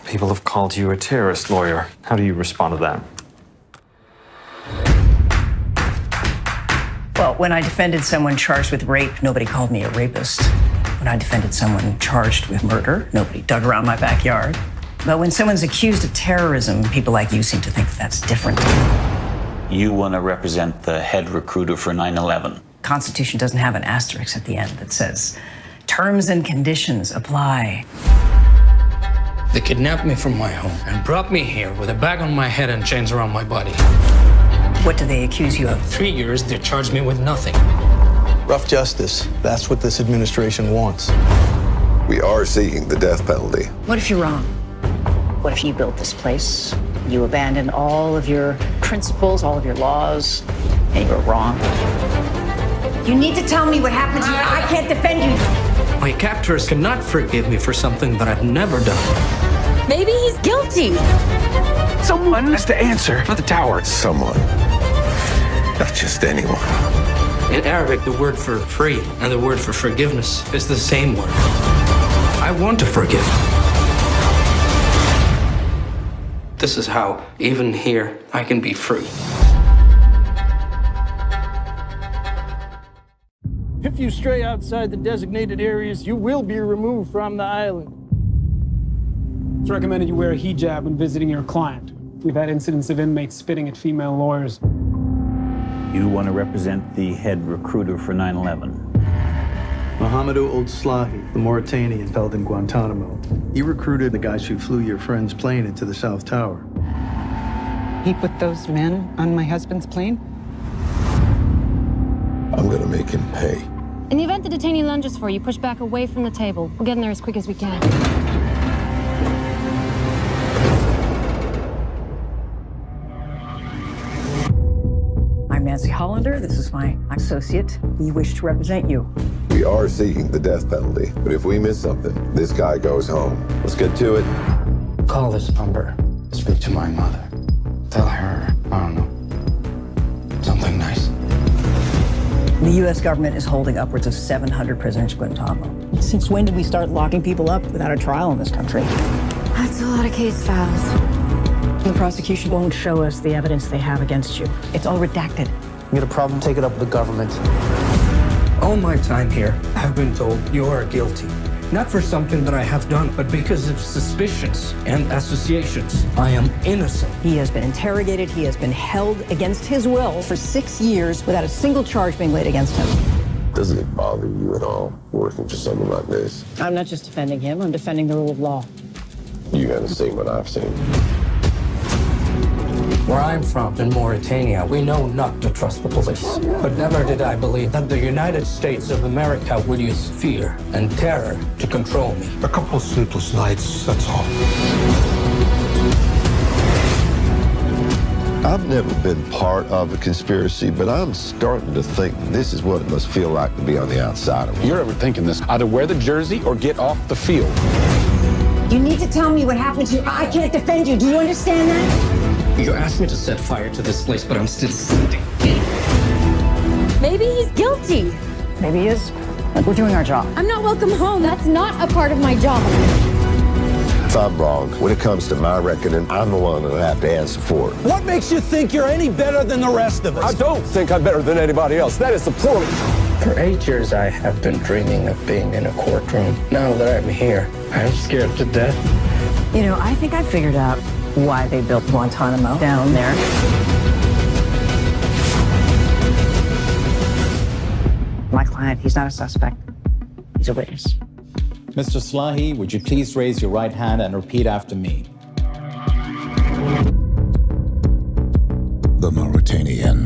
People have called you a terrorist lawyer. How do you respond to that? Well, when I defended someone charged with rape, nobody called me a rapist. When I defended someone charged with murder, nobody dug around my backyard. But when someone's accused of terrorism, people like you seem to think that's different. You want to represent the head recruiter for 9/11. Constitution doesn't have an asterisk at the end that says, terms and conditions apply. They kidnapped me from my home and brought me here with a bag on my head and chains around my body. What do they accuse you of? 3 years, they charged me with nothing. Rough justice. That's what this administration wants. We are seeking the death penalty. What if you're wrong? What if you built this place, you abandoned all of your principles, all of your laws, and you were wrong? You need to tell me what happened to you. I can't defend you. My captors cannot forgive me for something that I've never done. Maybe he's guilty. Someone has to answer for the tower. Someone. Not just anyone. In Arabic, the word for free and the word for forgiveness is the same word. I want to forgive. This is how, even here, I can be free. If you stray outside the designated areas, you will be removed from the island. It's recommended you wear a hijab when visiting your client. We've had incidents of inmates spitting at female lawyers. You want to represent the head recruiter for 9/11. Mohamedou Ould Slahi, the Mauritanian held in Guantanamo. He recruited the guys who flew your friend's plane into the South Tower. He put those men on my husband's plane? I'm gonna make him pay. In the event the detainee lunges for you, push back away from the table. We'll get in there as quick as we can. I'm Nancy Hollander. This is my associate. We wish to represent you. We are seeking the death penalty, but if we miss something, this guy goes home. Let's get to it. Call this number. Speak to my mother. Tell her, I don't know, something nice. The U.S. government is holding upwards of 700 prisoners in Guantanamo. Since when did we start locking people up without a trial in this country? That's a lot of case files. The prosecution won't show us the evidence they have against you. It's all redacted. You got a problem, take it up with the government. All my time here, I've been told you are guilty. Not for something that I have done, but because of suspicions and associations. I am innocent. He has been interrogated. He has been held against his will for 6 years without a single charge being laid against him. Doesn't it bother you at all working for someone like this? I'm not just defending him. I'm defending the rule of law. You haven't seen what I've seen. Where I'm from, in Mauritania, we know not to trust the police. But never did I believe that the United States of America would use fear and terror to control me. A couple sleepless nights, that's all. I've never been part of a conspiracy, but I'm starting to think this is what it must feel like to be on the outside of it. You're ever thinking this, either wear the jersey or get off the field. You need to tell me what happened to you. I can't defend you. Do you understand that? You asked me to set fire to this place, but I'm still sitting. Maybe he's guilty. Maybe he is. But we're doing our job. I'm not welcome home. That's not a part of my job. If I'm wrong, when it comes to my reckoning, I'm the one that'll have to answer for it. What makes you think you're any better than the rest of us? I don't think I'm better than anybody else. That is the point. For 8 years, I have been dreaming of being in a courtroom. Now that I'm here, I'm scared to death. You know, I think I figured out why they built Guantanamo down there. My client, he's not a suspect. He's a witness. Mr. Slahi, would you please raise your right hand and repeat after me? The Mauritanian.